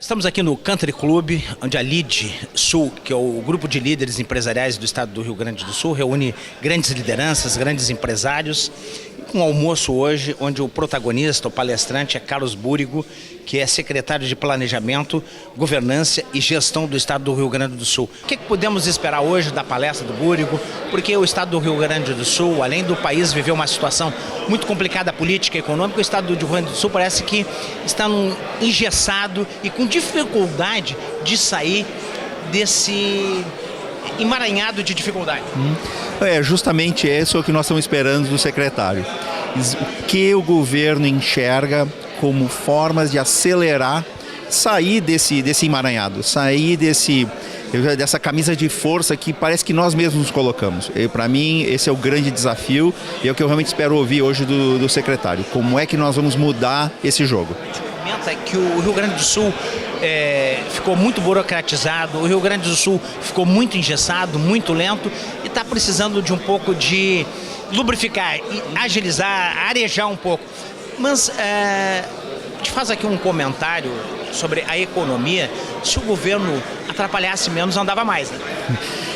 Estamos aqui no Country Club, onde a LIDE Sul, que é o grupo de líderes empresariais do estado do Rio Grande do Sul, reúne grandes lideranças, grandes empresários. Um almoço hoje, onde o protagonista, o palestrante, é Carlos Búrigo, que é secretário de Planejamento, Governança e Gestão do estado do Rio Grande do Sul. O que podemos esperar hoje da palestra do Búrigo? Porque o estado do Rio Grande do Sul, além do país viver uma situação muito complicada política e econômica, o estado do Rio Grande do Sul parece que está engessado e com dificuldade de sair desse emaranhado de dificuldade. É justamente isso que nós estamos esperando do secretário. O que o governo enxerga como formas de acelerar, sair desse emaranhado, sair dessa camisa de força que parece que nós mesmos nos colocamos. Para mim, esse é o grande desafio e é o que eu realmente espero ouvir hoje do secretário. Como é que nós vamos mudar esse jogo? É que o Rio Grande do Sul ficou muito burocratizado, o Rio Grande do Sul ficou muito engessado, muito lento e está precisando de um pouco de lubrificar, agilizar, arejar um pouco. Mas te faz aqui um comentário sobre a economia. Se o governo atrapalhasse menos, andava mais, né?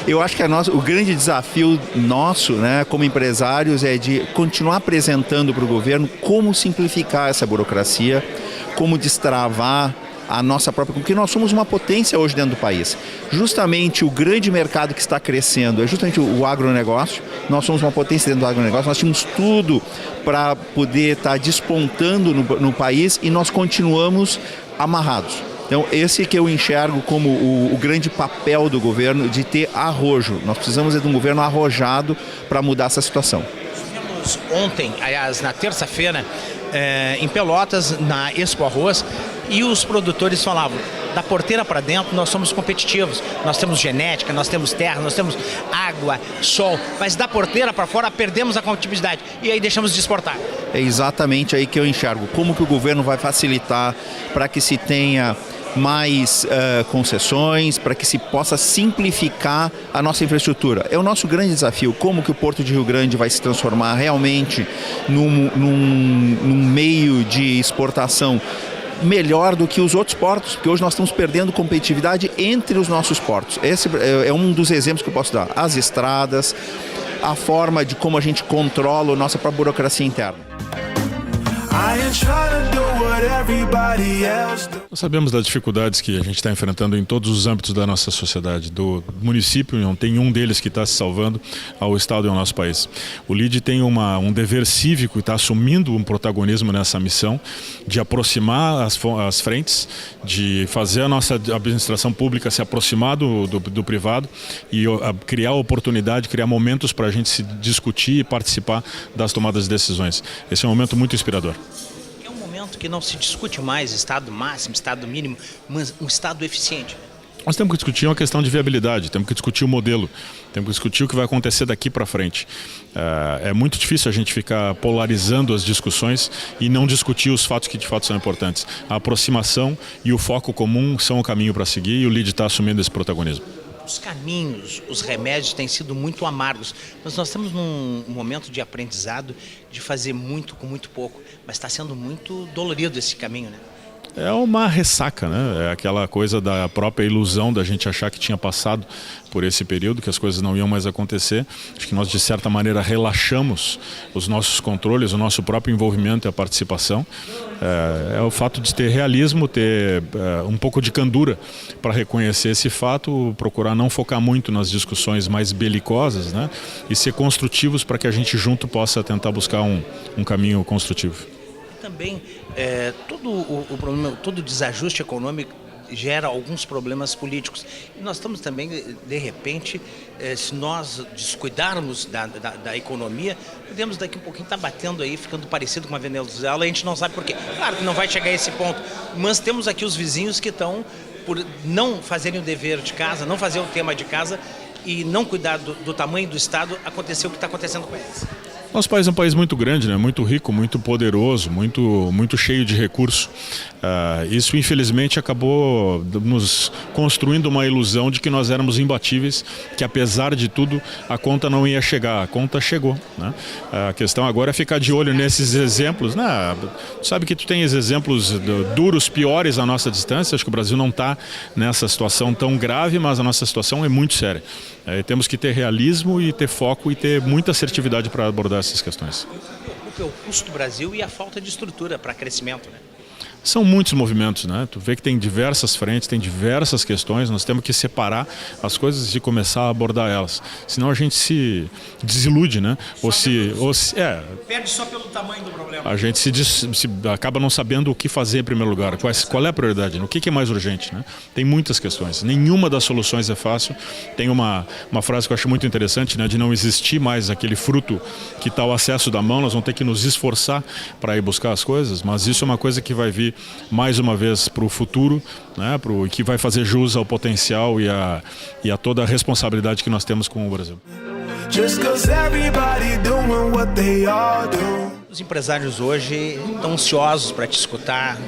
Eu acho que o grande desafio nosso, né, como empresários, é de continuar apresentando para o governo como simplificar essa burocracia, como destravar a nossa própria... Porque nós somos uma potência hoje dentro do país. Justamente o grande mercado que está crescendo é justamente o agronegócio. Nós somos uma potência dentro do agronegócio. Nós tínhamos tudo para poder estar despontando no país e nós continuamos amarrados. Então, esse que eu enxergo como o grande papel do governo, de ter arrojo. Nós precisamos de um governo arrojado para mudar essa situação. Tivemos ontem, aliás, na terça-feira, em Pelotas, na Expo Arroz, e os produtores falavam, da porteira para dentro nós somos competitivos, nós temos genética, nós temos terra, nós temos água, sol, mas da porteira para fora perdemos a competitividade e aí deixamos de exportar. É exatamente aí que eu enxergo, como que o governo vai facilitar para que se tenha mais concessões, para que se possa simplificar a nossa infraestrutura. É o nosso grande desafio, como que o Porto de Rio Grande vai se transformar realmente num meio de exportação melhor do que os outros portos, porque hoje nós estamos perdendo competitividade entre os nossos portos. Esse é um dos exemplos que eu posso dar. As estradas, a forma de como a gente controla a nossa própria burocracia interna. Nós sabemos das dificuldades que a gente está enfrentando em todos os âmbitos da nossa sociedade, do município, não tem um deles que está se salvando, ao Estado e ao nosso país. O LIDE tem um dever cívico e está assumindo um protagonismo nessa missão de aproximar as frentes, de fazer a nossa administração pública se aproximar do privado e criar oportunidade, criar momentos para a gente se discutir e participar das tomadas de decisões. Esse é um momento muito inspirador. Que não se discute mais estado máximo, estado mínimo, mas um estado eficiente. Nós temos que discutir uma questão de viabilidade, temos que discutir o modelo, temos que discutir o que vai acontecer daqui para frente. É muito difícil a gente ficar polarizando as discussões e não discutir os fatos que de fato são importantes. A aproximação e o foco comum são o caminho para seguir e o LIDE está assumindo esse protagonismo. Os caminhos, os remédios têm sido muito amargos, mas nós estamos num momento de aprendizado de fazer muito com muito pouco, mas está sendo muito dolorido esse caminho, né? É uma ressaca, né? É aquela coisa da própria ilusão da gente achar que tinha passado por esse período, que as coisas não iam mais acontecer. Acho que nós, de certa maneira, relaxamos os nossos controles, o nosso próprio envolvimento e a participação. É o fato de ter realismo, ter um pouco de candura para reconhecer esse fato, procurar não focar muito nas discussões mais belicosas, né? E ser construtivos para que a gente junto possa tentar buscar um caminho construtivo. Também todo o desajuste econômico gera alguns problemas políticos. E nós estamos também, de repente, se nós descuidarmos da economia, podemos daqui a pouquinho estar batendo aí, ficando parecido com a Venezuela, a gente não sabe por quê. Claro que não vai chegar a esse ponto, mas temos aqui os vizinhos que estão, por não fazerem o dever de casa, não fazer o tema de casa e não cuidar do tamanho do Estado, aconteceu o que está acontecendo com eles. Nosso país é um país muito grande, né? Muito rico, muito poderoso, muito cheio de recursos. Isso, infelizmente, acabou nos construindo uma ilusão de que nós éramos imbatíveis, que apesar de tudo, a conta não ia chegar. A conta chegou, né? A questão agora é ficar de olho nesses exemplos, né? Sabe que tu tens exemplos duros, piores à nossa distância. Acho que o Brasil não está nessa situação tão grave, mas a nossa situação é muito séria. Temos que ter realismo e ter foco e ter muita assertividade para abordar essas questões. O que preocupa é o custo do Brasil e a falta de estrutura para crescimento, né? São muitos movimentos, né? Tu vê que tem diversas frentes, tem diversas questões, nós temos que separar as coisas e começar a abordar elas. Senão a gente se desilude, né? Perde só pelo tamanho do problema. A gente acaba não sabendo o que fazer em primeiro lugar, qual é a prioridade, o que é mais urgente, né? Tem muitas questões, nenhuma das soluções é fácil. Tem uma frase que eu acho muito interessante, né? De não existir mais aquele fruto que está ao acesso da mão, nós vamos ter que nos esforçar para ir buscar as coisas, mas isso é uma coisa que vai vir mais uma vez para o futuro, né, que vai fazer jus ao potencial e a toda a responsabilidade que nós temos com o Brasil. Os empresários hoje estão ansiosos para te escutar,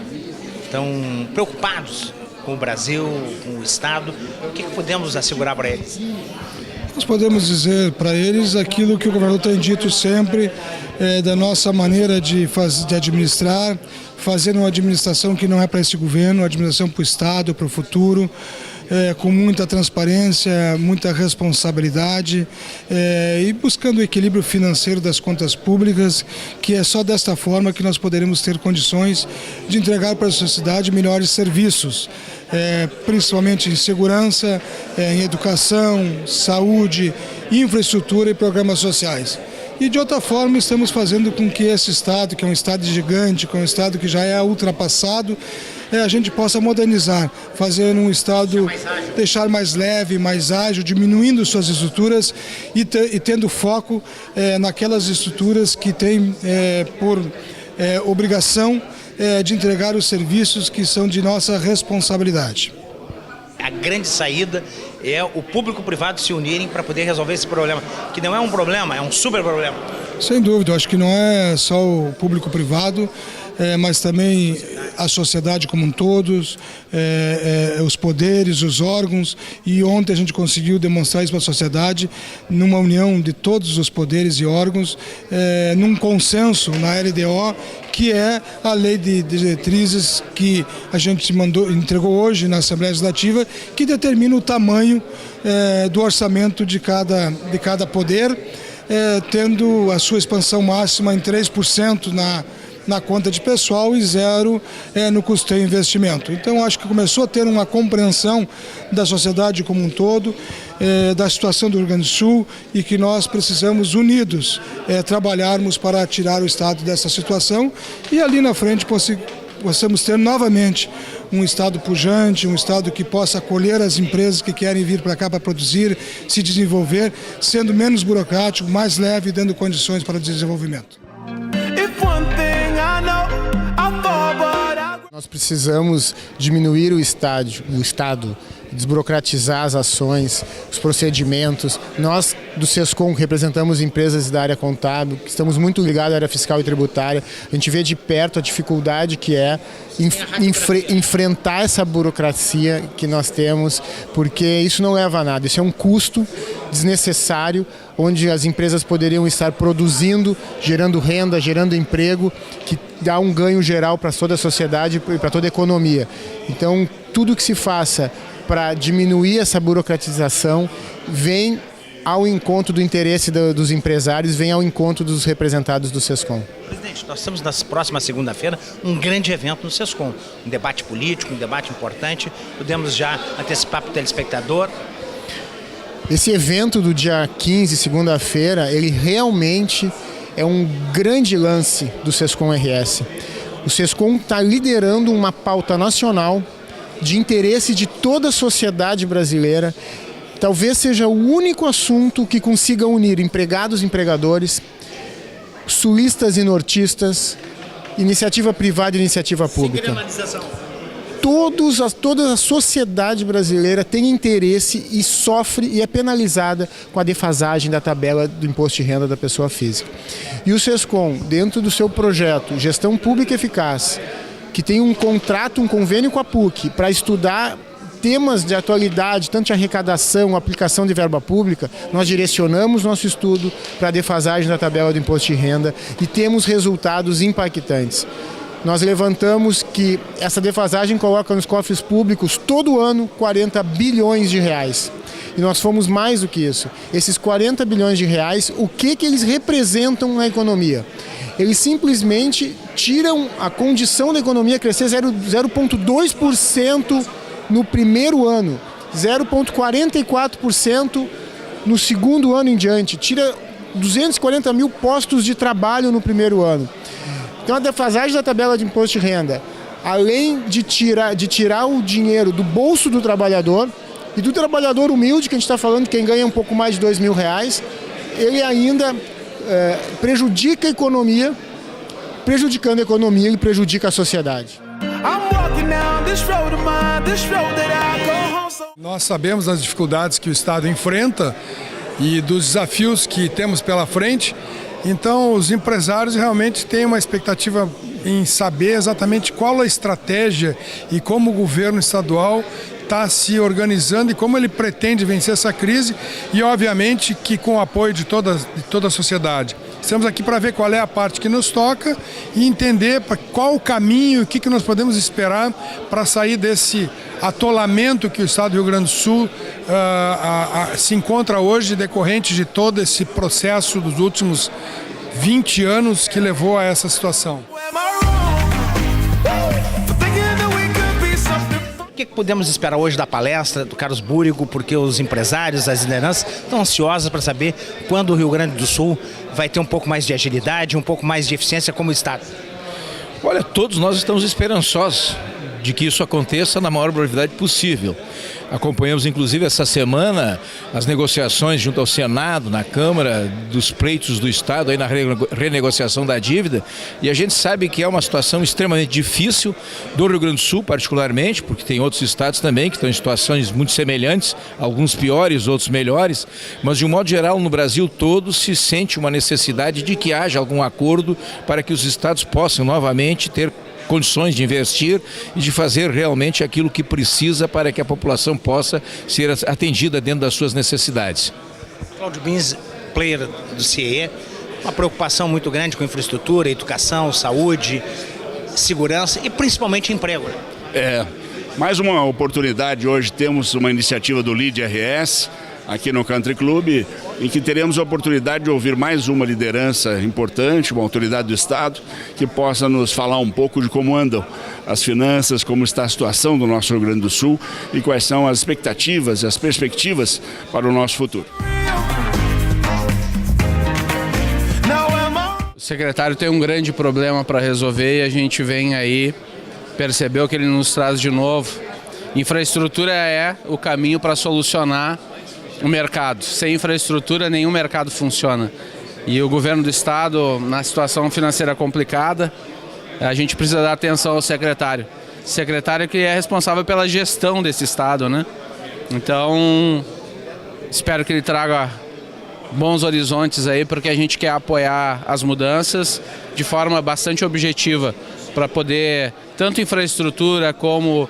estão preocupados com o Brasil, com o Estado. O que podemos assegurar para eles? Nós podemos dizer para eles aquilo que o governador tem dito sempre, da nossa maneira de administrar, fazendo uma administração que não é para esse governo, uma administração para o Estado, para o futuro, com muita transparência, muita responsabilidade e buscando o equilíbrio financeiro das contas públicas, que é só desta forma que nós poderemos ter condições de entregar para a sociedade melhores serviços, principalmente em segurança, em educação, saúde, infraestrutura e programas sociais. E de outra forma estamos fazendo com que esse Estado, que é um Estado gigante, que é um Estado que já é ultrapassado, a gente possa modernizar, fazer um Estado, deixar mais leve, mais ágil, diminuindo suas estruturas e tendo foco naquelas estruturas que têm por obrigação de entregar os serviços que são de nossa responsabilidade. A grande saída é o público-privado se unirem para poder resolver esse problema, que não é um problema, é um super problema. Sem dúvida, eu acho que não é só o público-privado, mas também a sociedade como um todo, os poderes, os órgãos, e ontem a gente conseguiu demonstrar isso para a sociedade, numa união de todos os poderes e órgãos, num consenso na LDO, que é a lei de diretrizes que a gente entregou hoje na Assembleia Legislativa, que determina o tamanho do orçamento de cada poder, tendo a sua expansão máxima em 3% na conta de pessoal e 0% no custeio e investimento. Então acho que começou a ter uma compreensão da sociedade como um todo, da situação do Rio Grande do Sul, e que nós precisamos unidos trabalharmos para tirar o Estado dessa situação e ali na frente possamos ter novamente um Estado pujante, um Estado que possa acolher as empresas que querem vir para cá para produzir, se desenvolver, sendo menos burocrático, mais leve e dando condições para o desenvolvimento. Nós precisamos diminuir o Estado, desburocratizar as ações, os procedimentos. Nós, do SESCOM, representamos empresas da área contábil, que estamos muito ligados à área fiscal e tributária. A gente vê de perto a dificuldade que é enfrentar essa burocracia que nós temos, porque isso não leva a nada. Isso é um custo desnecessário, onde as empresas poderiam estar produzindo, gerando renda, gerando emprego, que dá um ganho geral para toda a sociedade e para toda a economia. Então, tudo que se faça para diminuir essa burocratização vem ao encontro do interesse dos empresários, vem ao encontro dos representados do SESCOM. Presidente, nós estamos na próxima segunda-feira um grande evento no SESCOM, um debate político, um debate importante. Podemos já antecipar para o telespectador? Esse evento do dia 15, segunda-feira, ele realmente é um grande lance do SESCOM RS. O SESCOM está liderando uma pauta nacional de interesse de toda a sociedade brasileira. Talvez seja o único assunto que consiga unir empregados e empregadores, sulistas e nortistas, iniciativa privada e iniciativa pública. toda a sociedade brasileira tem interesse e sofre e é penalizada com a defasagem da tabela do imposto de renda da pessoa física. E o SESCOM, dentro do seu projeto Gestão Pública Eficaz, que tem um contrato, um convênio com a PUC para estudar temas de atualidade, tanto de arrecadação, aplicação de verba pública, nós direcionamos nosso estudo para a defasagem da tabela do imposto de renda e temos resultados impactantes. Nós levantamos que essa defasagem coloca nos cofres públicos todo ano 40 bilhões de reais. E nós fomos mais do que isso. Esses 40 bilhões de reais, o que eles representam na economia? Eles simplesmente tiram a condição da economia crescer 0,2% no primeiro ano, 0,44% no segundo ano em diante, tira 240 mil postos de trabalho no primeiro ano. Então a defasagem da tabela de imposto de renda, além de tirar o dinheiro do bolso do trabalhador e do trabalhador humilde, que a gente está falando, quem ganha um pouco mais de R$2.000, ele ainda prejudica a economia, prejudicando a economia, ele prejudica a sociedade. Nós sabemos das dificuldades que o Estado enfrenta e dos desafios que temos pela frente. Então, os empresários realmente têm uma expectativa em saber exatamente qual a estratégia e como o governo estadual está se organizando e como ele pretende vencer essa crise e, obviamente, que com o apoio de toda a sociedade. Estamos aqui para ver qual é a parte que nos toca e entender qual o caminho, o que nós podemos esperar para sair desse atolamento que o Estado do Rio Grande do Sul se encontra hoje, decorrente de todo esse processo dos últimos 20 anos que levou a essa situação. O que podemos esperar hoje da palestra do Carlos Búrigo, porque os empresários, as lideranças estão ansiosos para saber quando o Rio Grande do Sul vai ter um pouco mais de agilidade, um pouco mais de eficiência como Estado? Olha, todos nós estamos esperançosos de que isso aconteça na maior brevidade possível. Acompanhamos, inclusive, essa semana as negociações junto ao Senado, na Câmara, dos pleitos do Estado aí na renegociação da dívida, e a gente sabe que é uma situação extremamente difícil do Rio Grande do Sul, particularmente, porque tem outros estados também que estão em situações muito semelhantes, alguns piores, outros melhores, mas de um modo geral no Brasil todo se sente uma necessidade de que haja algum acordo para que os estados possam novamente ter condições de investir e de fazer realmente aquilo que precisa para que a população possa ser atendida dentro das suas necessidades. Cláudio Bins, player do CIE, uma preocupação muito grande com infraestrutura, educação, saúde, segurança e principalmente emprego. Mais uma oportunidade. Hoje temos uma iniciativa do LEAD RS aqui no Country Club, em que teremos a oportunidade de ouvir mais uma liderança importante, uma autoridade do Estado, que possa nos falar um pouco de como andam as finanças, como está a situação do nosso Rio Grande do Sul e quais são as expectativas e as perspectivas para o nosso futuro. O secretário tem um grande problema para resolver e a gente vem aí, percebeu que ele nos traz de novo. Infraestrutura é o caminho para solucionar o mercado. Sem infraestrutura, nenhum mercado funciona. E o governo do estado, na situação financeira complicada, a gente precisa dar atenção ao secretário. Secretário que é responsável pela gestão desse estado, né? Então, espero que ele traga bons horizontes aí, porque a gente quer apoiar as mudanças de forma bastante objetiva, para poder, tanto infraestrutura como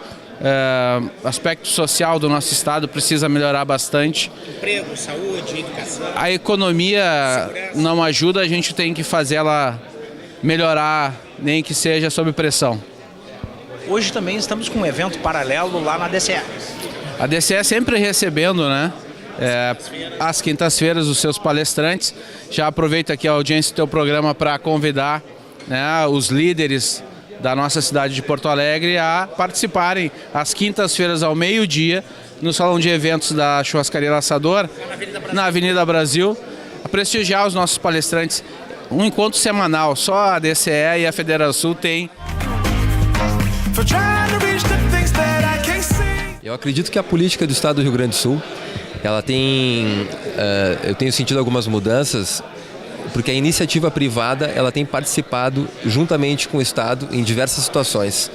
aspecto social do nosso estado precisa melhorar bastante. Emprego, saúde, educação. A economia não ajuda, a gente tem que fazer ela melhorar, nem que seja sob pressão. Hoje também estamos com um evento paralelo lá na DCE. A DCE sempre recebendo, né? Às quintas-feiras os seus palestrantes. Já aproveito aqui a audiência do teu programa para convidar, né, os líderes da nossa cidade de Porto Alegre a participarem às quintas-feiras ao meio-dia no salão de eventos da Churrascaria Laçador, na Avenida Brasil, a prestigiar os nossos palestrantes. Um encontro semanal, só a DCE e a Federação tem. Eu acredito que a política do Estado do Rio Grande do Sul, ela tem, eu tenho sentido algumas mudanças, porque a iniciativa privada ela tem participado juntamente com o Estado em diversas situações.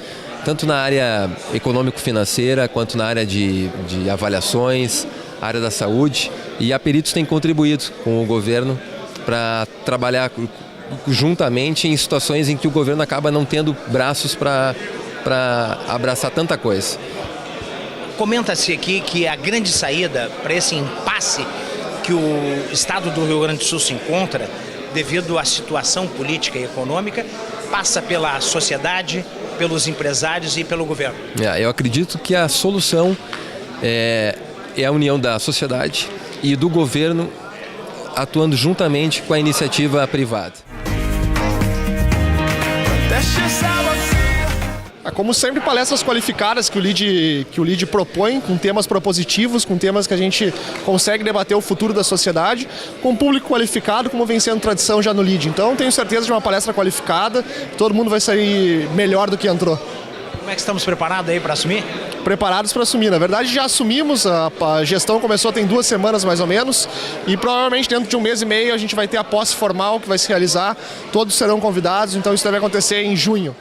tanto na área econômico-financeira, quanto na área de avaliações, área da saúde, e a Peritos tem contribuído com o governo para trabalhar juntamente em situações em que o governo acaba não tendo braços para abraçar tanta coisa. Comenta-se aqui que a grande saída para esse impasse que o estado do Rio Grande do Sul se encontra, devido à situação política e econômica, passa pela sociedade, pelos empresários e pelo governo. Eu acredito que a solução é a união da sociedade e do governo atuando juntamente com a iniciativa privada. Como sempre, palestras qualificadas que o LEAD propõe, com temas propositivos, com temas que a gente consegue debater o futuro da sociedade, com um público qualificado, como vem sendo tradição já no LEAD. Então, tenho certeza de uma palestra qualificada, todo mundo vai sair melhor do que entrou. Como é que estamos preparados aí para assumir? Preparados para assumir. Na verdade, já assumimos, a gestão começou tem 2 semanas mais ou menos, e provavelmente dentro de 1 mês e meio a gente vai ter a posse formal que vai se realizar, todos serão convidados, então isso deve acontecer em junho.